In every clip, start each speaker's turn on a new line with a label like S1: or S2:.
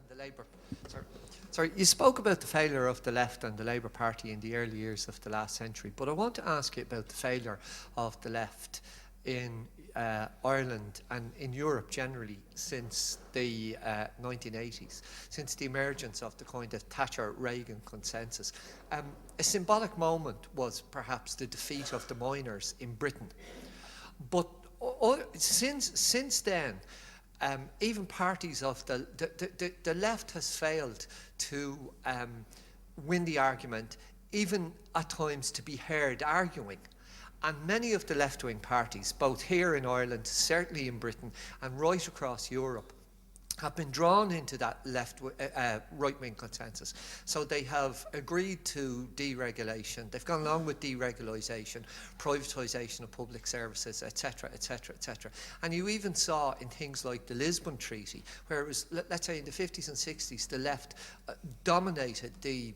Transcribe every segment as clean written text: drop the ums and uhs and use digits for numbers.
S1: and the Labour. Sorry, you spoke about the failure of the left and the Labour Party in the early years of the last century, but I want to ask you about the failure of the left in Ireland and in Europe generally since the 1980s, since the emergence of the kind of Thatcher-Reagan consensus. A symbolic moment was perhaps the defeat of the miners in Britain. But since then, even parties of the left has failed to win the argument, even at times to be heard arguing. And many of the left-wing parties, both here in Ireland, certainly in Britain, and right across Europe, have been drawn into that right-wing consensus. So they have agreed to deregulation. They've gone along with deregulation, privatisation of public services, etc., etc., etc. And you even saw in things like the Lisbon Treaty, where it was, let's say in the 50s and 60s, the left dominated the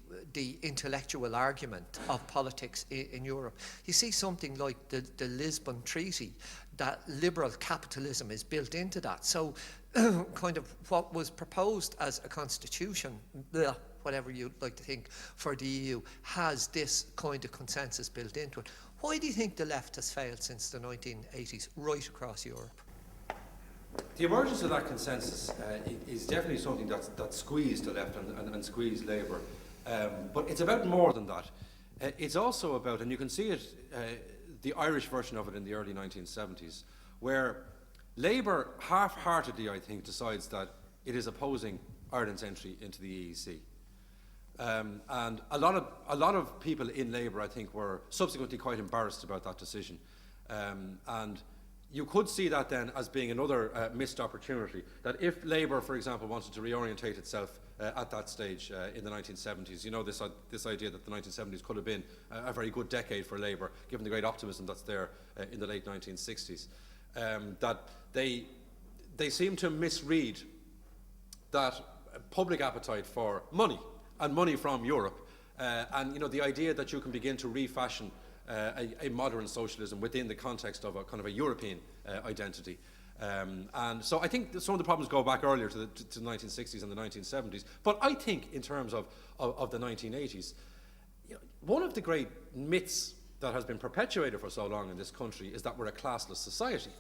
S1: intellectual argument of politics in Europe. You see something like the Lisbon Treaty, that liberal capitalism is built into that. So kind of what was proposed as a constitution, whatever you'd like to think, for the EU, has this kind of consensus built into it. Why do you think the left has failed since the 1980s right across Europe?
S2: The emergence of that consensus is definitely something that squeezed the left and squeezed Labour. But it's about more than that. It's also about, and you can see it, the Irish version of it in the early 1970s, where Labour half-heartedly, I think, decides that it is opposing Ireland's entry into the EEC. And a lot of people in Labour, I think, were subsequently quite embarrassed about that decision. And you could see that then as being another missed opportunity, that if Labour, for example, wanted to reorientate itself at that stage in the 1970s, you know, this idea that the 1970s could have been a very good decade for Labour, given the great optimism that's there in the late 1960s, that they seem to misread that public appetite for money, and money from Europe, and you know, the idea that you can begin to refashion a modern socialism within the context of a kind of a European identity. And so I think that some of the problems go back earlier to the 1960s and the 1970s. But I think in terms of the 1980s, you know, one of the great myths that has been perpetuated for so long in this country is that we're a classless society.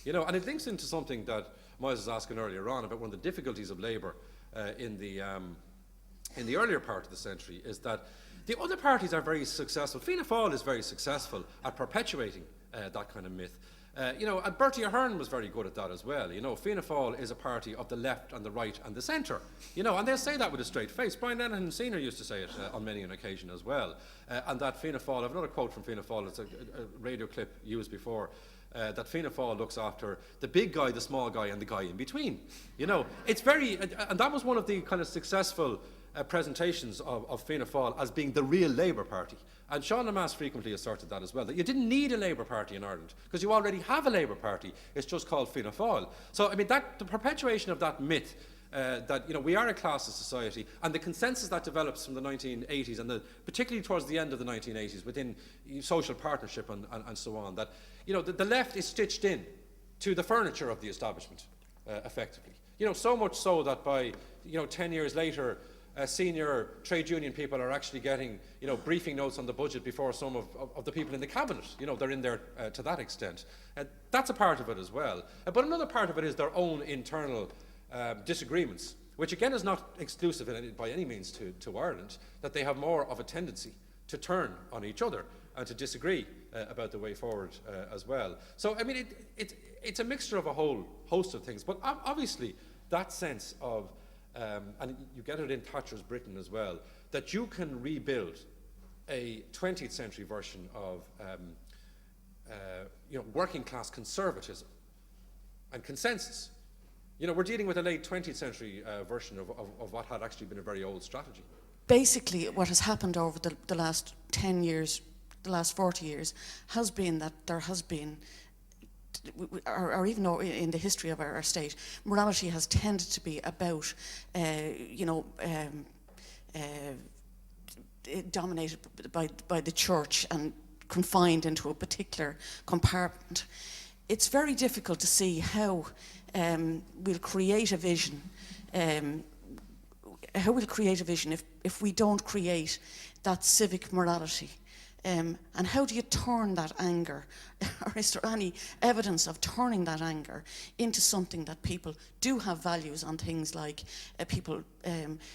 S2: You know, and it links into something that Miles was asking earlier on about one of the difficulties of Labour in the earlier part of the century, is that the other parties are very successful. Fianna Fáil is very successful at perpetuating that kind of myth. You know, and Bertie Ahern was very good at that as well. You know, Fianna Fáil is a party of the left and the right and the centre. You know, and they'll say that with a straight face. Brian Lenihan Sr. used to say it on many an occasion as well. And that Fianna Fáil, I have another quote from Fianna Fáil, it's a radio clip used before, that Fianna Fáil looks after the big guy, the small guy, and the guy in between. You know, it's very, and that was one of the kind of successful presentations of Fianna Fáil as being the real Labour Party. And Sean Lemass frequently asserted that as well, that you didn't need a Labour Party in Ireland because you already have a Labour Party. It's just called Fianna Fáil. So I mean, the perpetuation of that myth that, you know, we are a classless society, and the consensus that develops from the 1980s and particularly towards the end of the 1980s within social partnership and so on, that, you know, the left is stitched in to the furniture of the establishment effectively. You know, so much so that by, you know, 10 years later, senior trade union people are actually getting, you know, briefing notes on the budget before some of the people in the cabinet. You know, they're in there to that extent. That's a part of it as well. But another part of it is their own internal disagreements, which again is not exclusive by any means to Ireland, that they have more of a tendency to turn on each other and to disagree about the way forward as well. So, I mean, it's a mixture of a whole host of things, but obviously that sense of and you get it in Thatcher's Britain as well, that you can rebuild a 20th century version of you know, working class conservatism and consensus. You know, we're dealing with a late 20th century version of what had actually been a very old strategy.
S3: Basically, what has happened over the last 10 years, the last 40 years, has been that there has been, or even in the history of our state, morality has tended to be about, you know, dominated by the church and confined into a particular compartment. It's very difficult to see how we'll create a vision how we'll create a vision if we don't create that civic morality. And how do you turn that anger, or is there any evidence of turning that anger into something that people do have values on, things like people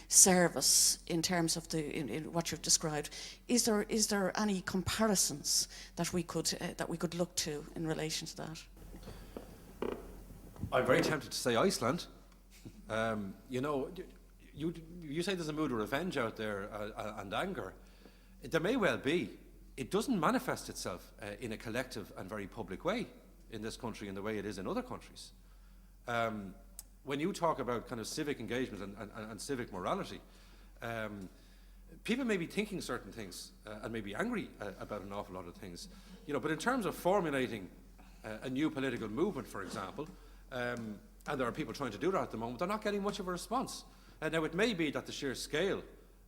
S3: service in terms of in what you've described? Is there any comparisons that we could look to in relation to that?
S2: I'm very tempted to say Iceland. You know, you say there's a mood of revenge out there and anger. There may well be. It doesn't manifest itself in a collective and very public way in this country in the way it is in other countries. When you talk about kind of civic engagement and civic morality, people may be thinking certain things and may be angry about an awful lot of things, you know, but in terms of formulating a new political movement, for example, and there are people trying to do that at the moment, they're not getting much of a response. Now, it may be that the sheer scale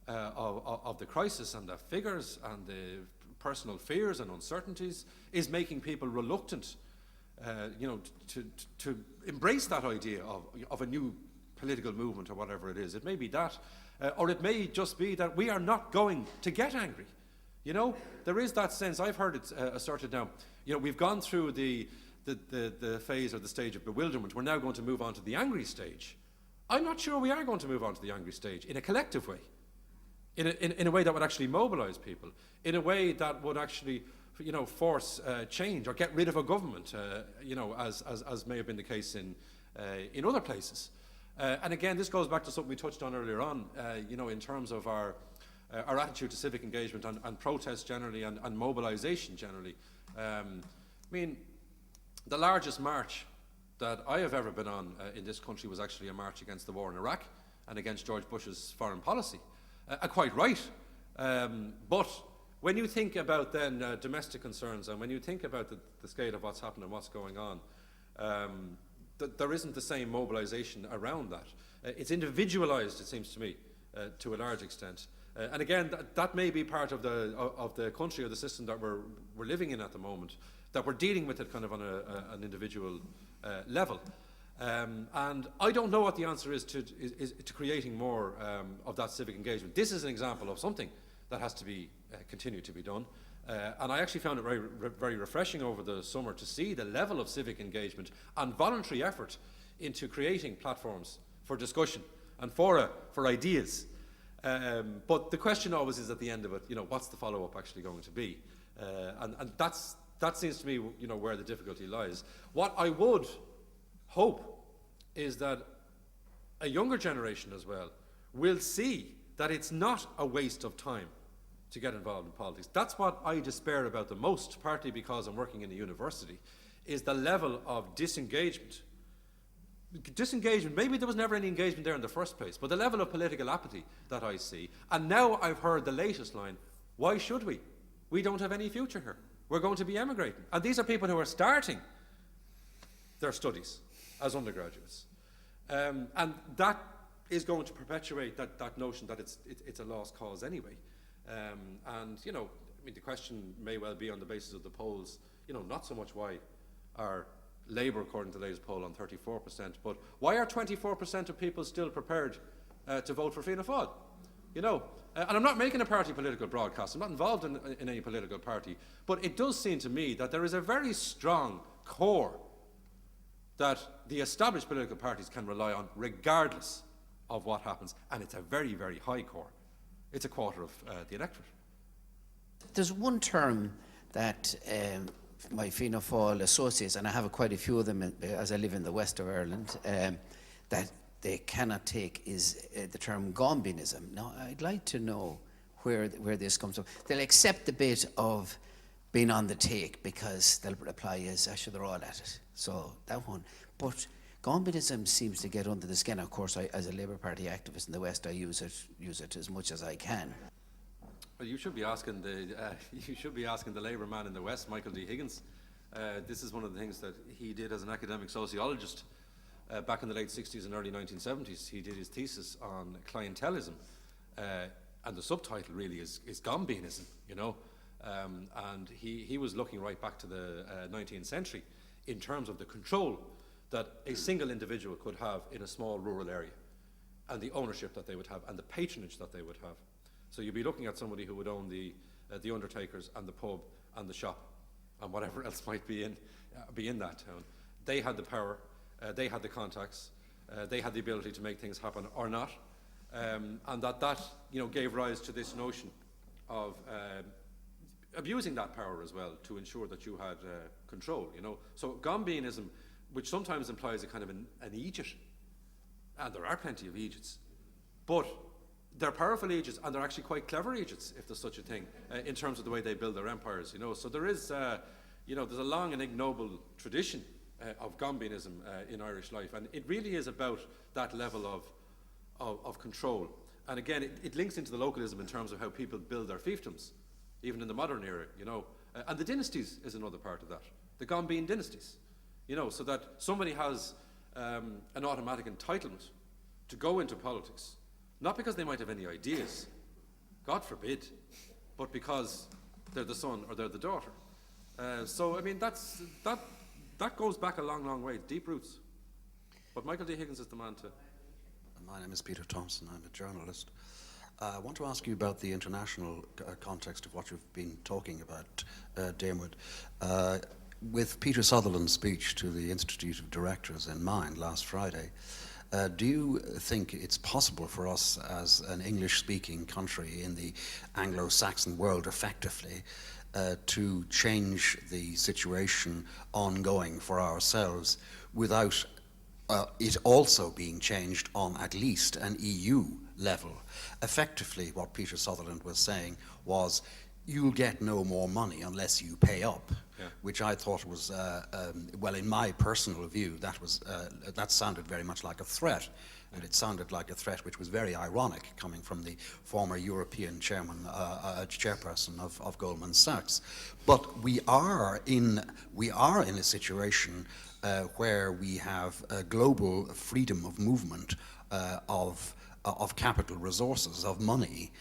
S2: of the crisis and the figures and the personal fears and uncertainties is making people reluctant, you know, to embrace that idea of a new political movement or whatever it is. It may be that, or it may just be that we are not going to get angry. You know, there is that sense. I've heard it asserted now. You know, we've gone through the phase or the stage of bewilderment. We're now going to move on to the angry stage. I'm not sure we are going to move on to the angry stage in a collective way. In a way that would actually mobilise people, in a way that would actually, you know, force change or get rid of a government, you know, as may have been the case in other places. And again, this goes back to something we touched on earlier on, you know, in terms of our attitude to civic engagement and protest generally and mobilisation generally. I mean, the largest march that I have ever been on in this country was actually a march against the war in Iraq and against George Bush's foreign policy. Quite right. But when you think about then domestic concerns and when you think about the scale of what's happening and what's going on, there isn't the same mobilisation around that. It's individualised, it seems to me, to a large extent. And again, that may be part of the country or the system that we're living in at the moment, that we're dealing with it kind of on an individual level. And I don't know what the answer is to creating more of that civic engagement. This is an example of something that has to be continue to be done. And I actually found it very refreshing over the summer to see the level of civic engagement and voluntary effort into creating platforms for discussion and for ideas. But the question always is at the end of it, you know, what's the follow-up actually going to be? And that seems to me, you know, where the difficulty lies. What I would hope is that a younger generation as well will see that it's not a waste of time to get involved in politics. That's what I despair about the most, partly because I'm working in a university, is the level of disengagement. Disengagement, maybe there was never any engagement there in the first place, but the level of political apathy that I see. And now I've heard the latest line, why should we? We don't have any future here. We're going to be emigrating. And these are people who are starting their studies as undergraduates. And that is going to perpetuate that notion that it's a lost cause anyway. And, you know, I mean, the question may well be on the basis of the polls, you know, not so much why are Labour, according to the latest poll, on 34%, but why are 24% of people still prepared to vote for Fianna Fáil? You know, and I'm not making a party political broadcast, I'm not involved in any political party, but it does seem to me that there is a very strong core that the established political parties can rely on regardless of what happens, and it's a very, very high core. It's a quarter of the electorate.
S4: There's one term that my Fianna Fáil associates, and I have quite a few of them as I live in the west of Ireland, that they cannot take is the term Gombianism. Now, I'd like to know where this comes from. They'll accept the bit of being on the take because they'll reply as, actually, they're all at it. So that one. But Gombianism seems to get under the skin. Of course, as a Labour Party activist in the West, I use it as much as I can.
S2: Well, you should be asking the Labour man in the West, Michael D. Higgins. This is one of the things that he did as an academic sociologist back in the late 60s and early 1970s. He did his thesis on clientelism, and the subtitle really is Gombianism, you know. And he was looking right back to the 19th century in terms of the control that a single individual could have in a small rural area. and the ownership that they would have and the patronage that they would have. So you'd be looking at somebody who would own the undertakers and the pub and the shop and whatever else might be in that town. They had the power, they had the contacts, they had the ability to make things happen or not, and that gave rise to this notion of abusing that power as well to ensure that you had control. So Gombianism, which sometimes implies a kind of an Egypt, and there are plenty of Egypts, but they're powerful Egypts, and they're actually quite clever Egypts, if there's such a thing, in terms of the way they build their empires. So there is, there's a long and ignoble tradition of Gombianism in Irish life, and it really is about that level of control. And again, it links into the localism in terms of how people build their fiefdoms, even in the modern era. And the dynasties is another part of that. The Gombian dynasties, so that somebody has an automatic entitlement to go into politics. Not because they might have any ideas, God forbid, but because they're the son or they're the daughter. So, I mean, that goes back a long, long way, deep roots. But Michael D. Higgins is the man to...
S5: My name is Peter Thompson. I'm a journalist. I want to ask you about the international context of what you've been talking about, Diarmaid. With Peter Sutherland's speech to the Institute of Directors in mind last Friday, do you think it's possible for us as an English-speaking country in the Anglo-Saxon world effectively to change the situation ongoing for ourselves without it also being changed on at least an EU level? Effectively, what Peter Sutherland was saying was, you'll get no more money unless you pay up, which I thought was, well, in my personal view, that sounded very much like a threat. And it sounded like a threat which was very ironic, coming from the former European chairperson of Goldman Sachs. But we are in a situation where we have a global freedom of movement of capital resources, of money.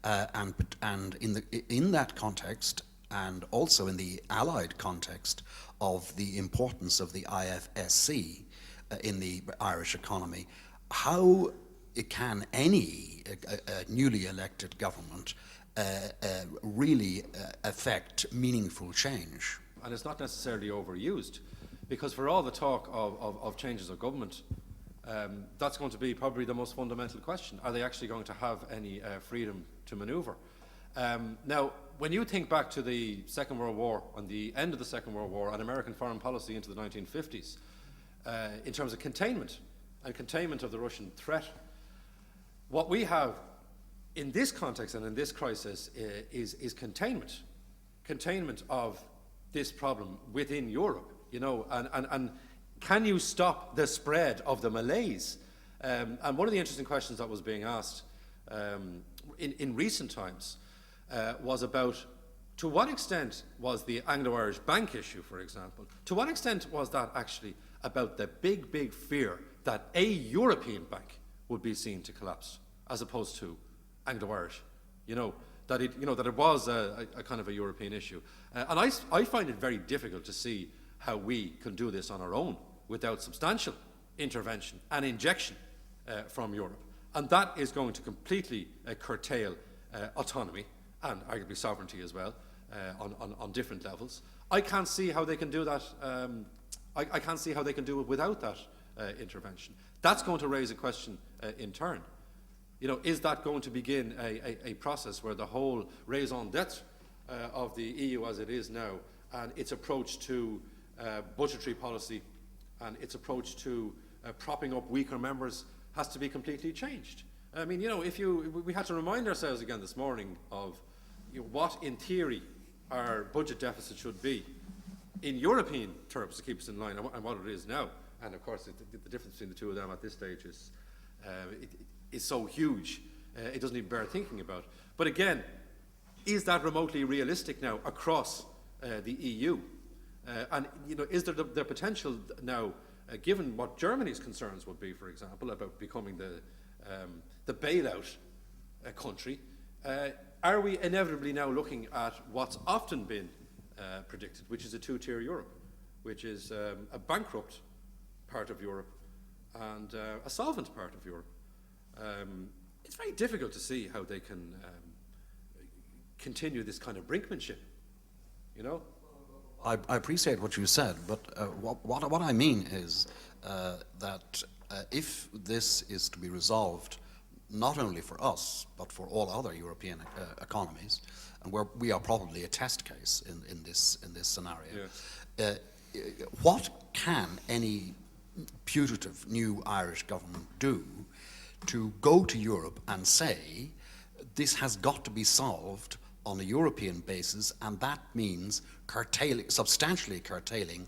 S5: And in that context, and also in the allied context of the importance of the IFSC in the Irish economy, how can any newly elected government really affect meaningful change?
S2: And it's not necessarily overused, because for all the talk of changes of government, that's going to be probably the most fundamental question. Are they actually going to have any freedom to manoeuvre? Now, when you think back to the Second World War, on the end of the Second World War, and American foreign policy into the 1950s, in terms of containment of the Russian threat, what we have in this context and in this crisis is containment of this problem within Europe, and can you stop the spread of the malaise? And one of the interesting questions that was being asked in recent times was about, to what extent was the Anglo-Irish bank issue, for example, to what extent was that actually about the big fear that a European bank would be seen to collapse, as opposed to Anglo-Irish, that it was a kind of a European issue. And I find it very difficult to see how we can do this on our own without substantial intervention and injection from Europe. And that is going to completely curtail autonomy and arguably sovereignty as well on different levels. I can't see how they can do that. I can't see how they can do it without that intervention. That's going to raise a question in turn. Is that going to begin a process where the whole raison d'etre of the EU as it is now, and its approach to budgetary policy and its approach to propping up weaker members has to be completely changed? I mean, we had to remind ourselves again this morning of what, in theory, our budget deficit should be in European terms to keep us in line, and what it is now. And of course, the difference between the two of them at this stage is so huge, it doesn't even bear thinking about. But again, is that remotely realistic now across the EU? And is there the potential now, given what Germany's concerns would be, for example, about becoming the bailout country, are we inevitably now looking at what's often been predicted, which is a two-tier Europe, which is a bankrupt part of Europe and a solvent part of Europe? it's very difficult to see how they can continue this kind of brinkmanship, you know?
S5: I appreciate what you said, but what I mean is that if this is to be resolved, not only for us, but for all other European economies, and where we are probably a test case in this scenario, what can any putative new Irish government do to go to Europe and say this has got to be solved on a European basis, and that means substantially curtailing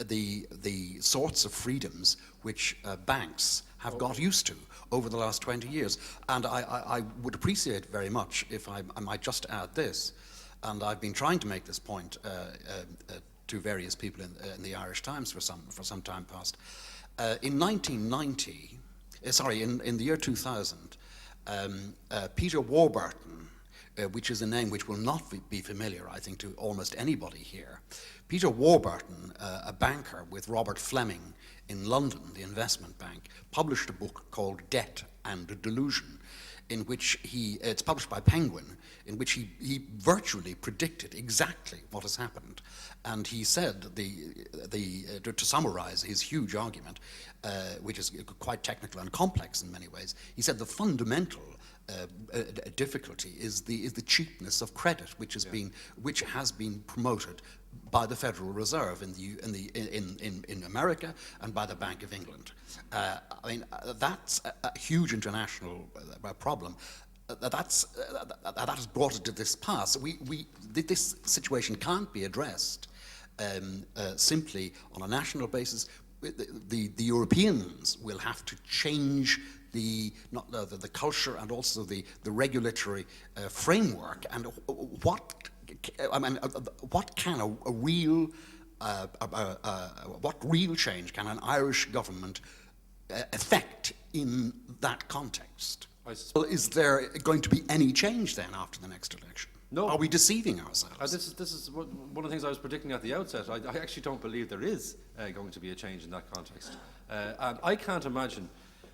S5: the sorts of freedoms which banks have got used to over the last 20 years. And I would appreciate very much if I might just add this, and I've been trying to make this point to various people in the Irish Times for some time past. In 1990, in the year 2000, Peter Warburton, which is a name which will not be familiar, I think, to almost anybody here. Peter Warburton, a banker with Robert Fleming in London, the investment bank, published a book called Debt and Delusion, in which it's published by Penguin, in which he virtually predicted exactly what has happened. And he said, to summarize his huge argument, which is quite technical and complex in many ways, he said the fundamental difficulty is the cheapness of credit, which has been promoted by the Federal Reserve in America and by the Bank of England. I mean, that's a huge international problem. That has brought it to this pass. This situation can't be addressed simply on a national basis. The Europeans will have to change the culture and also the regulatory framework. And what real change can an Irish government effect in that context? Well, is there going to be any change then after the next election?
S2: No.
S5: Are we deceiving ourselves?
S2: This is one of the things I was predicting at the outset. I actually don't believe there is going to be a change in that context. And I can't imagine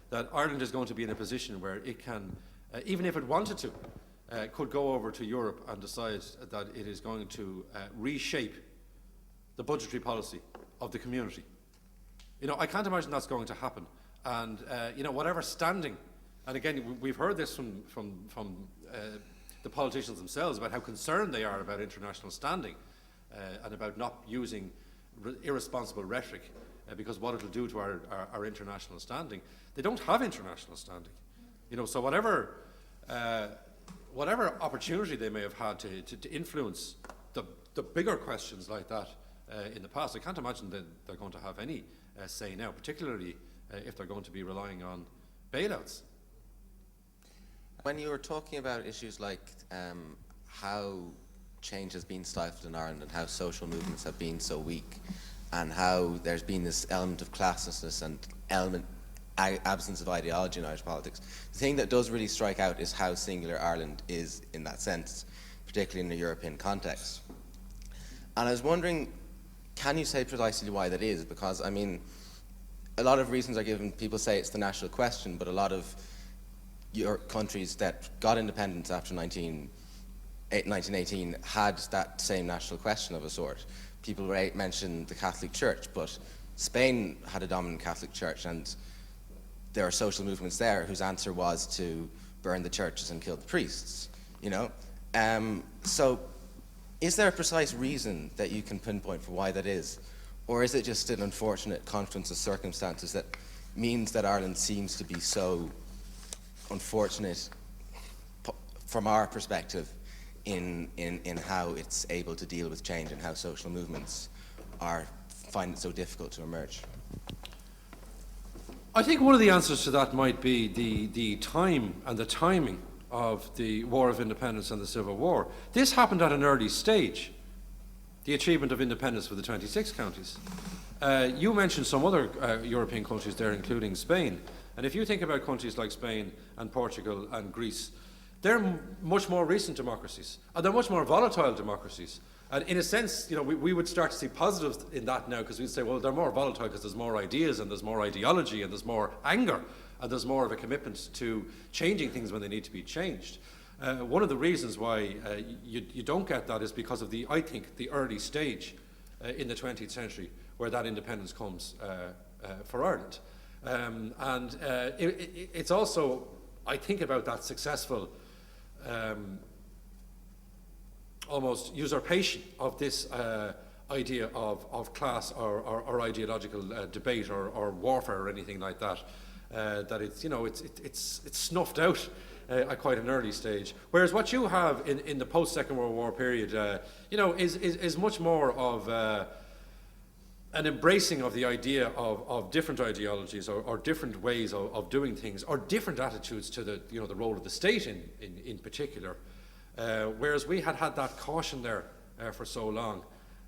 S2: that Ireland is going to be in a position where it can, even if it wanted to, could go over to Europe and decide that it is going to reshape the budgetary policy of the community. You know, I can't imagine that's going to happen. And, you know, whatever standing, and again, we've heard this from the politicians themselves about how concerned they are about international standing and about not using irresponsible rhetoric because what it'll do to our international standing. They don't have international standing. You know, so whatever opportunity they may have had to influence the bigger questions like that in the past, I can't imagine that they're going to have any say now, particularly if they're going to be relying on bailouts.
S6: When you were talking about issues like how change has been stifled in Ireland and how social movements have been so weak and how there's been this element of classlessness and absence of ideology in Irish politics, the thing that does really strike out is how singular Ireland is in that sense, particularly in a European context. And I was wondering, can you say precisely why that is? Because, I mean, a lot of reasons are given. People say it's the national question, but a lot of your countries that got independence after 1918 had that same national question of a sort. People mention the Catholic Church, but Spain had a dominant Catholic Church, and there are social movements there whose answer was to burn the churches and kill the priests, you know? So is there a precise reason that you can pinpoint for why that is? Or is it just an unfortunate confluence of circumstances that means that Ireland seems to be so unfortunate from our perspective in how it's able to deal with change and how social movements find it so difficult to emerge?
S2: I think one of the answers to that might be the time and the timing of the War of Independence and the Civil War. This happened at an early stage, the achievement of independence for the 26 counties. You mentioned some other European countries there, including Spain. And if you think about countries like Spain and Portugal and Greece, they're much more recent democracies, and they're much more volatile democracies. And in a sense, you know, we would start to see positives in that now, because we'd say, well, they're more volatile because there's more ideas and there's more ideology and there's more anger. and there's more of a commitment to changing things when they need to be changed. One of the reasons why you don't get that is because of I think, the early stage in the 20th century where that independence comes for Ireland. It's also, I think about that successful almost usurpation of this idea of class or ideological debate or warfare or anything like that. That it's snuffed out at quite an early stage. Whereas what you have in the post-Second World War period, is much more of an embracing of the idea of different ideologies or different ways of doing things, or different attitudes to the role of the state in particular. Whereas we had that caution there for so long,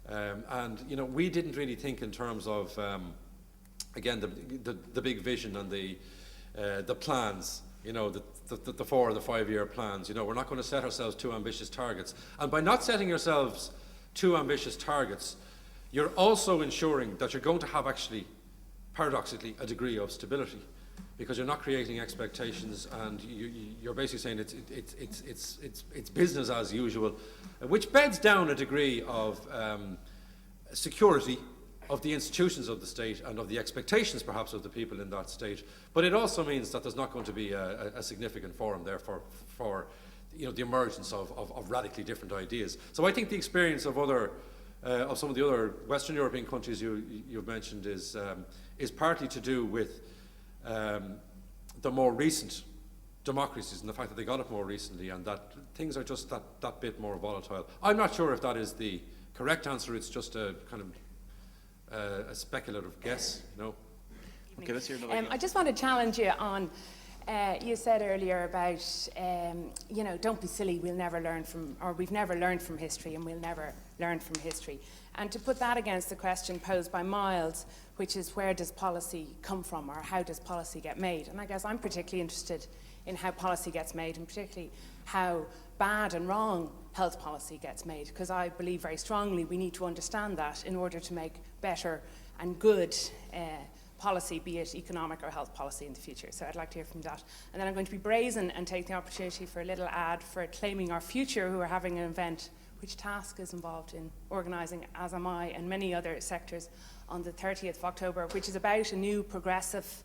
S2: and we didn't really think in terms of again the big vision and the plans. The 4 or the 5 year plans. We're not going to set ourselves too ambitious targets, and by not setting yourselves too ambitious targets, you're also ensuring that you're going to have actually, paradoxically, a degree of stability, because you're not creating expectations, and you're basically saying it's business as usual, which beds down a degree of security of the institutions of the state and of the expectations perhaps of the people in that state. But it also means that there's not going to be a significant forum there for the emergence of radically different ideas. So I think the experience of some of the other Western European countries you've mentioned is partly to do with the more recent democracies and the fact that they got it more recently, and that things are just that bit more volatile. I'm not sure if that is the correct answer. It's just a kind of a speculative guess,
S7: Okay, let's hear another. I just want to challenge you on, you said earlier about, don't be silly, we've never learned from history, and we'll never learn from history. And to put that against the question posed by Miles, which is where does policy come from, or how does policy get made? And I guess I'm particularly interested in how policy gets made, and particularly how bad and wrong health policy gets made, because I believe very strongly we need to understand that in order to make better and good policy, be it economic or health policy in the future. So I'd like to hear from that. And then I'm going to be brazen and take the opportunity for a little ad for Claiming Our Future, who are having an event which TASC is involved in organising, as am I, and many other sectors, on the 30th of October, which is about a new progressive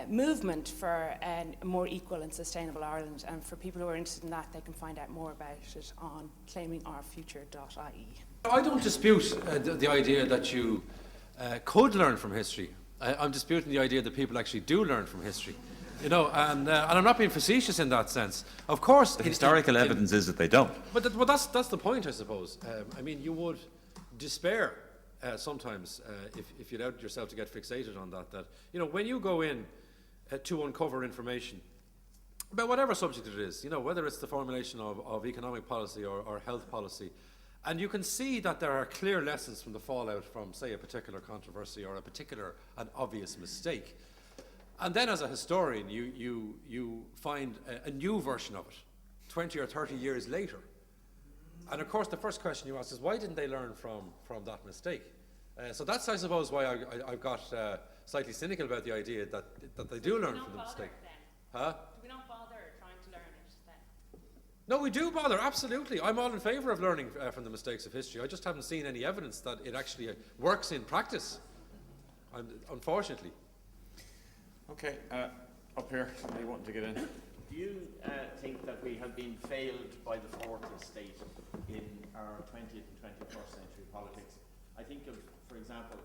S7: movement for a more equal and sustainable Ireland. And for people who are interested in that, they can find out more about it on claimingourfuture.ie.
S2: I don't dispute the idea that you could learn from history. I'm disputing the idea that people actually do learn from history. And I'm not being facetious in that sense. Of course,
S8: the historical evidence is that they don't.
S2: But that's the point, I suppose. You would despair sometimes if you allowed yourself to get fixated on that when you go in to uncover information about whatever subject it is, whether it's the formulation of economic policy or health policy, and you can see that there are clear lessons from the fallout from, say, a particular controversy or an obvious mistake. And then as a historian, you find a new version of it 20 or 30 years later. And of course, the first question you ask is, why didn't they learn from that mistake? So that's, I suppose, why I've got slightly cynical about the idea that they do learn from the mistake. Huh?
S7: Do we not bother trying to learn it then?
S2: No, we do bother, absolutely. I'm all in favour of learning from the mistakes of history. I just haven't seen any evidence that it actually works in practice, unfortunately.
S8: Okay, up here, somebody wanting to get in.
S9: Do you think that we have been failed by the fourth estate in our 20th and 21st century politics? I think of, for example,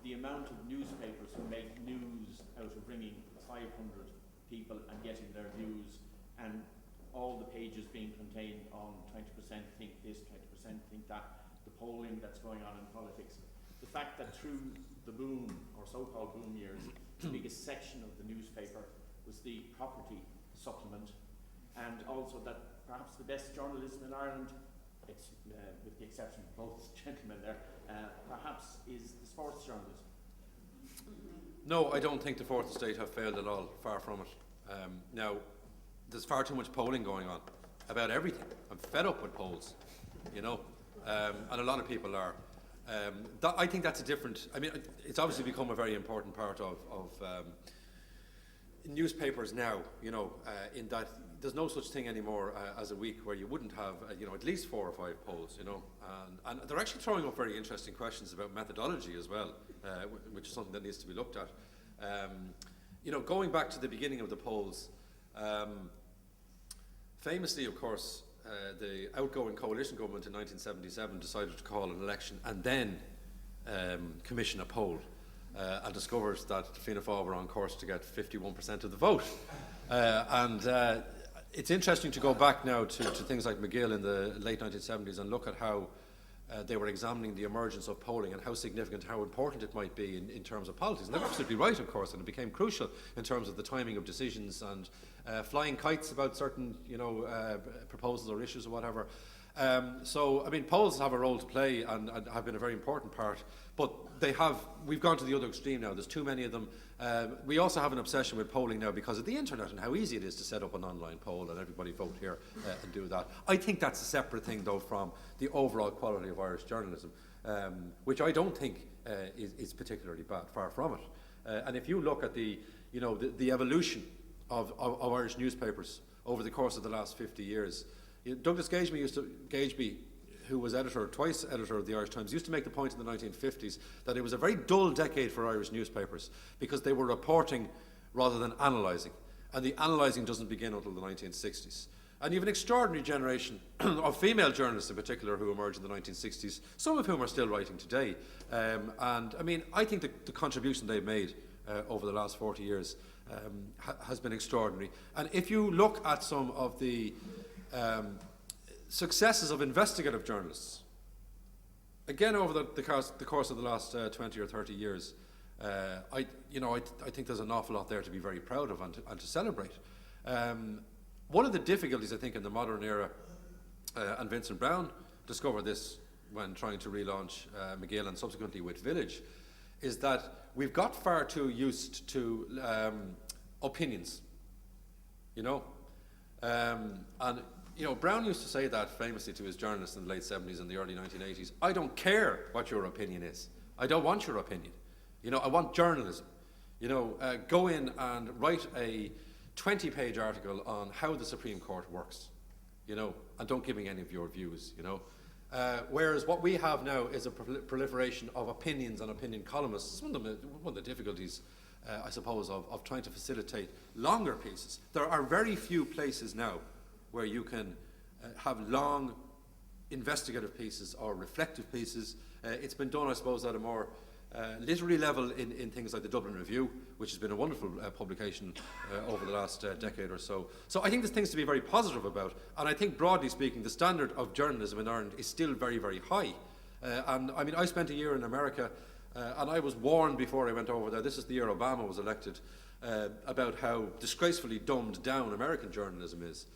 S9: the amount of newspapers who make news out of bringing 500 people and getting their views, and all the pages being contained on 20% think this, 20% think that, the polling that's going on in politics. The fact that through the boom, or so-called boom years, the biggest section of the newspaper was the property supplement, and also that perhaps the best journalism in Ireland, with the exception of both gentlemen there, perhaps is the sports journalism.
S2: No, I don't think the fourth estate have failed at all, far from it. Now, there's far too much polling going on about everything. I'm fed up with polls, and a lot of people are. I think that's a different, it's obviously become a very important part of newspapers now, in that there's no such thing anymore as a week where you wouldn't have, at least 4 or 5 polls, and they're actually throwing up very interesting questions about methodology as well, which is something that needs to be looked at. Going back to the beginning of the polls, famously, of course, the outgoing coalition government in 1977 decided to call an election and then commission a poll, and discovered that Fianna Fáil were on course to get 51% of the vote. It's interesting to go back now to things like McGill in the late 1970s and look at how they were examining the emergence of polling and how significant, how important it might be in terms of politics. And they're absolutely right, of course, and it became crucial in terms of the timing of decisions and flying kites about certain, proposals or issues or whatever. Polls have a role to play and have been a very important part, but we've gone to the other extreme now. There's too many of them. We also have an obsession with polling now because of the internet and how easy it is to set up an online poll and everybody vote here and do that. I think that's a separate thing, though, from the overall quality of Irish journalism, which I don't think is particularly bad, far from it. And if you look at the evolution of Irish newspapers over the course of the last 50 years, Douglas Gageby, who was twice editor of the Irish Times, used to make the point in the 1950s that it was a very dull decade for Irish newspapers because they were reporting rather than analysing, and the analysing doesn't begin until the 1960s. And you have an extraordinary generation of female journalists in particular who emerged in the 1960s, some of whom are still writing today. I think the contribution they've made over the last 40 years has been extraordinary. And if you look at some of the successes of investigative journalists, again over the course of the last 20 or 30 years, I think there's an awful lot there to be very proud of and to celebrate. One of the difficulties, I think, in the modern era, and Vincent Browne discovered this when trying to relaunch McGill and subsequently with Village, is that we've got far too used to opinions, Browne used to say that famously to his journalists in the late 70s and the early 1980s. I don't care what your opinion is. I don't want your opinion. I want journalism. Go in and write a 20-page article on how the Supreme Court works, and don't give me any of your views, whereas what we have now is a proliferation of opinions and opinion columnists. It's one of the difficulties, I suppose, of trying to facilitate longer pieces. There are very few places now where you can have long investigative pieces or reflective pieces. It's been done, I suppose, at a more literary level in things like the Dublin Review, which has been a wonderful publication over the last decade or so. So I think there's things to be very positive about, and I think broadly speaking the standard of journalism in Ireland is still very, very high. I spent a year in America and I was warned before I went over there, this is the year Obama was elected, about how disgracefully dumbed down American journalism is.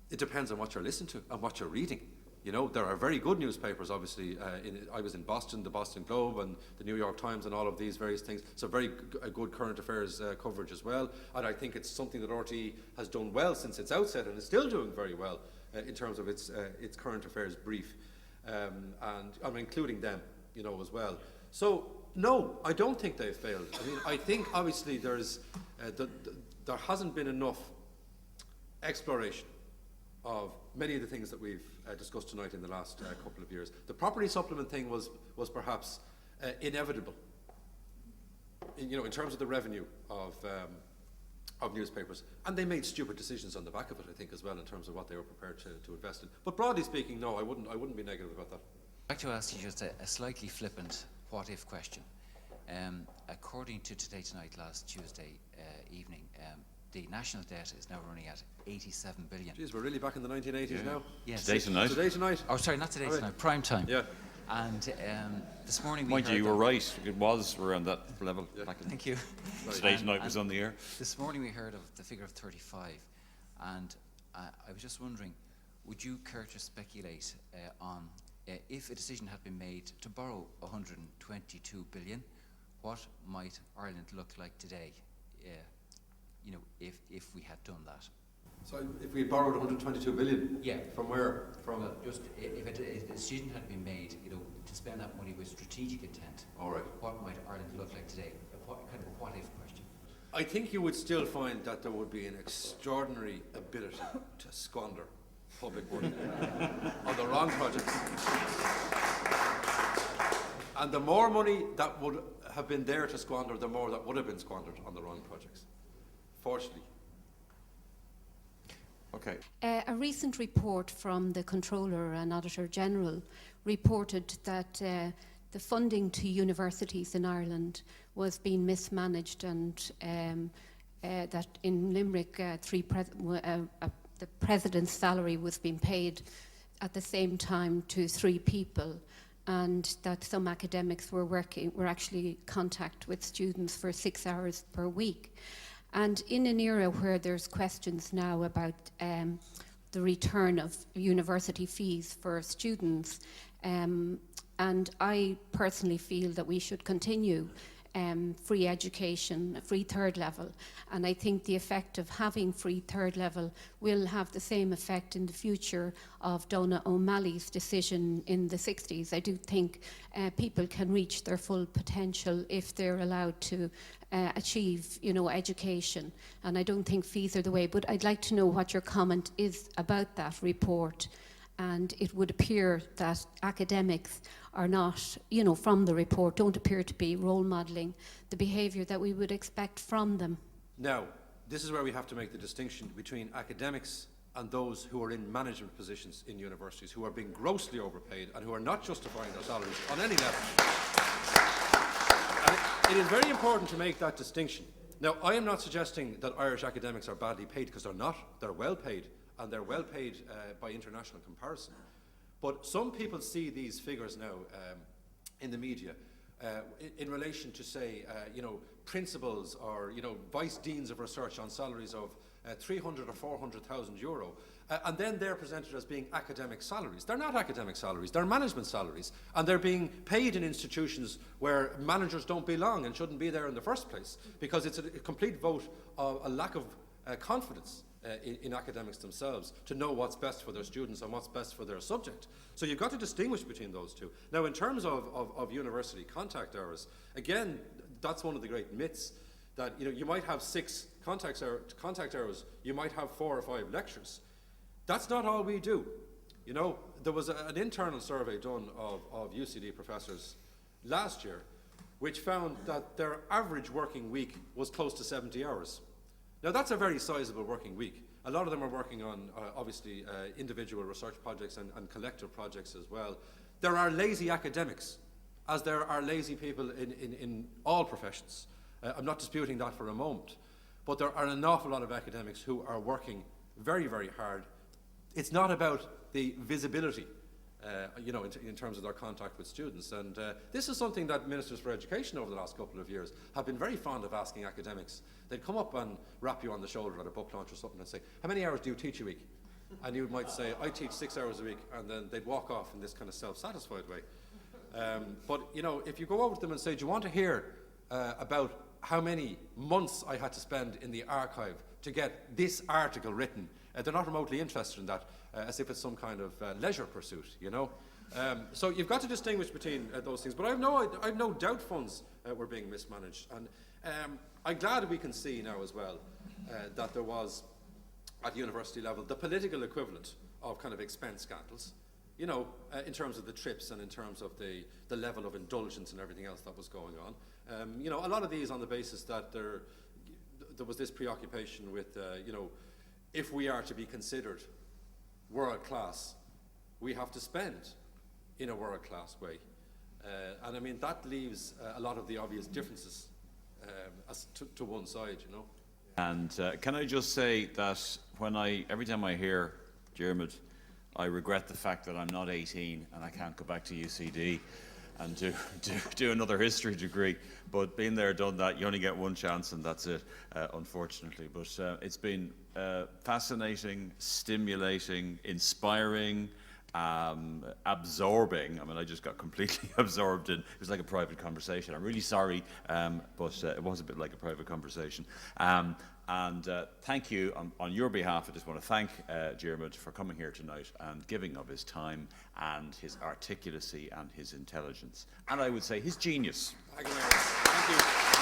S2: It depends on what you're listening to and what you're reading. There are very good newspapers, obviously. I was in Boston, the Boston Globe and the New York Times and all of these various things. So very good current affairs coverage as well. And I think it's something that RTE has done well since its outset and is still doing very well in terms of its current affairs brief. And I'm including them, as well. So, no, I don't think they've failed. I think obviously there hasn't been enough exploration of many of the things that we've discussed tonight in the last couple of years. The property supplement thing was perhaps inevitable, in terms of the revenue of newspapers, and they made stupid decisions on the back of it, I think, as well, in terms of what they were prepared to invest in. But broadly speaking, no, I wouldn't be negative about that.
S10: I'd like to ask you just a slightly flippant what-if question. According to Today Tonight last Tuesday evening, the national debt is now running at 87 billion.
S2: Geez, we're really back in the 1980s now.
S10: Yes.
S8: Today Tonight?
S2: Today Tonight.
S10: Oh, sorry, not Today Tonight, prime time.
S2: Yeah.
S10: And this morning we
S8: Mind
S10: heard
S8: you were right. It was around that level.
S2: Yeah.
S10: Thank you.
S8: Today Tonight was on the air.
S10: This morning we heard of the figure of 35, and I was just wondering, would you care to speculate on if a decision had been made to borrow 122 billion, what might Ireland look like today? If we had done that.
S2: So if we borrowed 122 billion,
S10: yeah,
S2: from where? From
S10: just if a decision had been made, to spend that money with strategic intent.
S2: All right.
S10: What might Ireland look like today? What kind of a what-if question?
S2: I think you would still find that there would be an extraordinary ability to squander public money on the wrong projects. And the more money that would have been there to squander, the more that would have been squandered on the wrong projects. Fortunately.
S8: Okay.
S11: A recent report from the Controller and Auditor General reported that the funding to universities in Ireland was being mismanaged, and that in Limerick the president's salary was being paid at the same time to 3 people, and that some academics were actually in contact with students for 6 hours per week. And in an era where there's questions now about the return of university fees for students, and I personally feel that we should continue free education, free third level, and I think the effect of having free third level will have the same effect in the future of Donogh O'Malley's decision in the 60s. I do think people can reach their full potential if they're allowed to achieve, education, and I don't think fees are the way. But I'd like to know what your comment is about that report. And it would appear that academics are not, from the report, don't appear to be role modelling the behaviour that we would expect from them.
S2: Now, this is where we have to make the distinction between academics and those who are in management positions in universities, who are being grossly overpaid and who are not justifying their salaries on any level. And it is very important to make that distinction. Now, I am not suggesting that Irish academics are badly paid, because they're not. They're well paid. And they're well paid by international comparison. But some people see these figures now in the media in relation to, say, principals or, vice deans of research on salaries of 300 or 400,000 euro. And then they're presented as being academic salaries. They're not academic salaries, they're management salaries. And they're being paid in institutions where managers don't belong and shouldn't be there in the first place, because it's a complete vote of a lack of confidence in academics themselves to know what's best for their students and what's best for their subject. So you've got to distinguish between those two. Now, in terms of university contact hours, again, that's one of the great myths, that you might have 6 contact hours, you might have 4 or 5 lectures. That's not all we do. There was an internal survey done of UCD professors last year, which found that their average working week was close to 70 hours. Now, that's a very sizable working week. A lot of them are working on, obviously, individual research projects and collective projects as well. There are lazy academics, as there are lazy people in all professions. I'm not disputing that for a moment. But there are an awful lot of academics who are working very, very hard. It's not about the visibility, in terms of their contact with students. And this is something that ministers for education over the last couple of years have been very fond of asking academics. They'd come up and rap you on the shoulder at a book launch or something and say, how many hours do you teach a week? And you might say, I teach 6 hours a week, and then they'd walk off in this kind of self-satisfied way. But if you go over to them and say, do you want to hear about how many months I had to spend in the archive to get this article written, they're not remotely interested in that, as if it's some kind of leisure pursuit, So you've got to distinguish between those things. But I've no doubt funds were being mismanaged. And I'm glad we can see now as well that there was, at the university level, the political equivalent of kind of expense scandals, in terms of the trips and in terms of the level of indulgence and everything else that was going on. A lot of these on the basis that there was this preoccupation with, if we are to be considered world class, we have to spend in a world class way. And I mean, that leaves a lot of the obvious differences to one side,
S8: And can I just say that every time I hear Diarmaid, I regret the fact that I'm not 18 and I can't go back to UCD and do another history degree. But being there, done that, you only get one chance, and that's it, unfortunately. But it's been fascinating, stimulating, inspiring, absorbing. I mean, I just got completely absorbed in. It was like a private conversation. I'm really sorry, but it was a bit like a private conversation. And thank you on your behalf. I just want to thank Diarmaid for coming here tonight and giving of his time and his articulacy and his intelligence, and I would say his genius.
S2: Thank you.